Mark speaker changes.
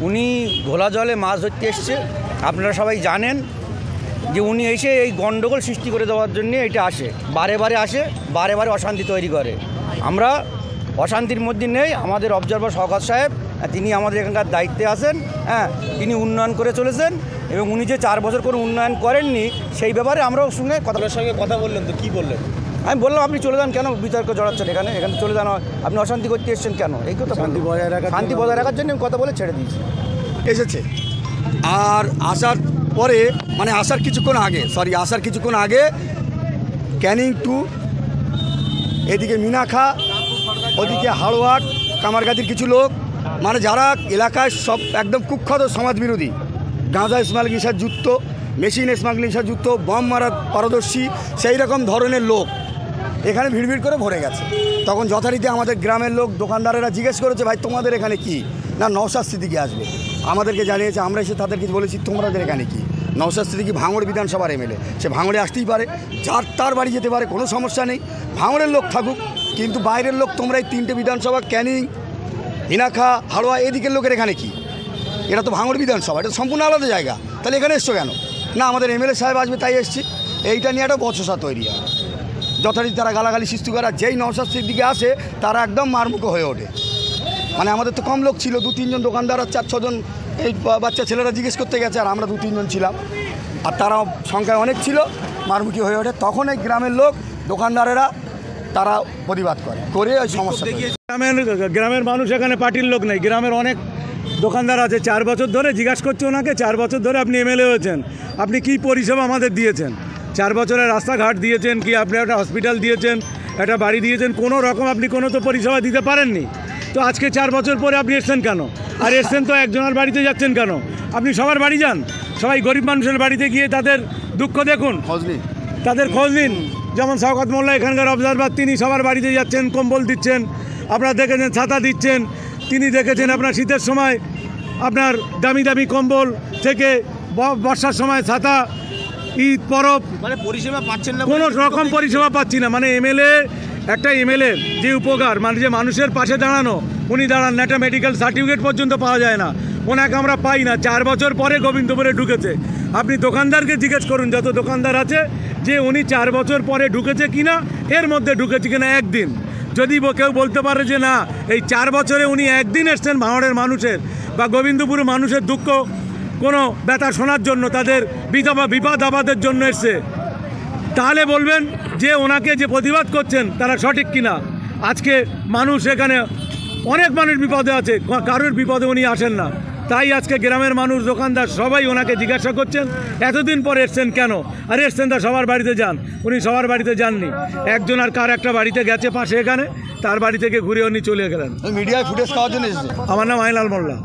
Speaker 1: উনি ঘোলা জলে মাছ ধরতে এসছে, আপনারা সবাই জানেন যে উনি এসে এই গণ্ডগোল সৃষ্টি করে দেওয়ার জন্য এটা আসে, বারে বারে আসে, বারে বারে অশান্তি তৈরি করে। আমরা অশান্তির মধ্যে নেই। আমাদের অবজারভার শওকত সাহেব তিনি আমাদের এখানকার দায়িত্বে আছেন, তিনি উন্নয়ন করে চলেছেন এবং উনি যে 4 বছর করে উন্নয়ন করেননি সেই ব্যাপারে আমরাও সঙ্গে
Speaker 2: কথা বললেন। তো কী বললেন?
Speaker 1: আমি বললাম আপনি চলে যান, কেন বিতর্ক জড়াচ্ছেন এখানে চলে যান, আপনি অশান্তি করতে এসছেন কেন? এই কথা শান্তি বজায় রাখার জন্য কথা বলে ছেড়ে দিয়েছি।
Speaker 3: এসেছে আর আসার পরে মানে আসার কিছুক্ষণ আগে ক্যানিং টু এদিকে মিনাখা, ওদিকে হাড়োয়াট, কামারগাতির কিছু লোক মানে যারা এলাকায় সব একদম কুখ্যাত সমাজ বিরোধী, গাঁজা স্মাগলিং সাথে যুক্ত, মেশিন স্মাগলিং সাথে যুক্ত, বম মারা পারদর্শী, সেই রকম ধরনের লোক এখানে ভিড় করে ভরে গেছে। তখন যথারীতি আমাদের গ্রামের লোক দোকানদারেরা জিজ্ঞেস করেছে, ভাই তোমাদের এখানে কি? না, নওশাদ সিদ্দিকী আসবে। আমাদেরকে জানিয়েছে, আমরা এসে তাদেরকে বলেছি তোমাদের এখানে কি? নওশাদ সিদ্দিকী ভাঙড় বিধানসভার এমএলএ, সে ভাঙড়ে আসতেই পারে, যার তার বাড়ি যেতে পারে, কোনো সমস্যা নেই, ভাঙড়ের লোক থাকুক, কিন্তু বাইরের লোক তোমরা এই 3টে বিধানসভা ক্যানিং, ইনাখা, হাড়োয়া এদিকের লোকের এখানে কি? এটা তো ভাঙড় বিধানসভা, এটা সম্পূর্ণ আলাদা জায়গা, তাহলে এখানে এসছো কেন? না, আমাদের এমএলএ সাহেব আসবে তাই এসছি। এইটা নিয়ে একটা বচসা তৈরি হয়, যথারীতি তারা গালাগালি সৃষ্টি করে। যেই নওশাদ সিদ্দিকী আসে তারা একদম মারমুখো হয়ে ওঠে। মানে আমাদের তো কম লোক ছিল, 2-3 জন দোকানদার আর 4-6 জন এই বাচ্চা ছেলেরা জিজ্ঞেস করতে গেছে, আর আমরা 2-3 জন ছিলাম, আর তারা সংখ্যায় অনেক ছিল, মারমুখী হয়ে ওঠে। তখন এই গ্রামের লোক দোকানদারেরা তারা প্রতিবাদ করে ওই সমস্যা।
Speaker 4: গ্রামের মানুষ এখানে পার্টির লোক নেই, গ্রামের অনেক দোকানদার আছে। 4 বছর ধরে জিজ্ঞাসা করছে ওনাকে, 4 বছর ধরে আপনি এমএলএ হয়েছেন, আপনি কী পরিষেবা আমাদের দিয়েছেন? 4 বছরের রাস্তাঘাট দিয়েছেন কি, আপনি একটা হসপিটাল দিয়েছেন, একটা বাড়ি দিয়েছেন, কোনো রকম আপনি কোনো তো পরিষেবা দিতে পারেননি। তো আজকে 4 বছর পরে আপনি এসছেন কেন? আর এসছেন তো একজনের বাড়িতে যাচ্ছেন কেন? আপনি সবার বাড়ি যান, সবাই গরিব মানুষের বাড়িতে গিয়ে তাদের দুঃখ দেখুন, তাদের খোঁজ নিন। যেমন শওকত মোল্লা এখানকার অবজারভার, তিনি সবার বাড়িতে যাচ্ছেন, কম্বল দিচ্ছেন, আপনারা দেখেছেন ছাতা দিচ্ছেন, তিনি দেখেছেন আপনার শীতের সময় আপনার দামি দামি কম্বল থেকে বর্ষার সময় ছাতা, ঈদ পরব,
Speaker 2: মানে পরিষেবা পাচ্ছেন না,
Speaker 4: কোনো রকম পরিষেবা পাচ্ছি না। মানে একটা এমএলএ যে উপকার, মানে যে মানুষের পাশে দাঁড়ানো, উনি দাঁড়ান না, একটা মেডিকেল সার্টিফিকেট পর্যন্ত পাওয়া যায় না, ওনাকে আমরা পাই না। 4 বছর পরে গোবিন্দপুরে ঢুকেছে। আপনি দোকানদারকে জিজ্ঞেস করুন, যত দোকানদার আছে, যে উনি 4 বছর পরে ঢুকেছে কিনা, এর মধ্যে ঢুকেছে কিনা একদিন। যদি কেউ বলতে পারে যে না, এই 4 বছরে উনি একদিন এসছেন ভাঙড়ের মানুষের বা গোবিন্দপুরের মানুষের দুঃখ, কোনো ব্যথা শোনার জন্য, তাদের বিপদ আপদের জন্য এসছে, তাহলে বলবেন যে ওনাকে যে প্রতিবাদ করছেন তারা সঠিক কিনা। আজকে মানুষ এখানে অনেক মানুষ বিপদে আছে, কারোর বিপদে উনি আসেন না, তাই আজকে গ্রামের মানুষ, দোকানদার সবাই ওনাকে জিজ্ঞাসা করছেন এতদিন পর এসছেন কেন? আর এসছেন তা সবার বাড়িতে যান, উনি সবার বাড়িতে যাননি, একজন আর কার একটা বাড়িতে গেছে পাশে, এখানে তার বাড়ি থেকে ঘুরে উনি চলে গেলেন।
Speaker 3: মিডিয়ায় ফুটেজ পাওয়ার জন্য।
Speaker 4: আমার নাম আইনলাল মোল্লা।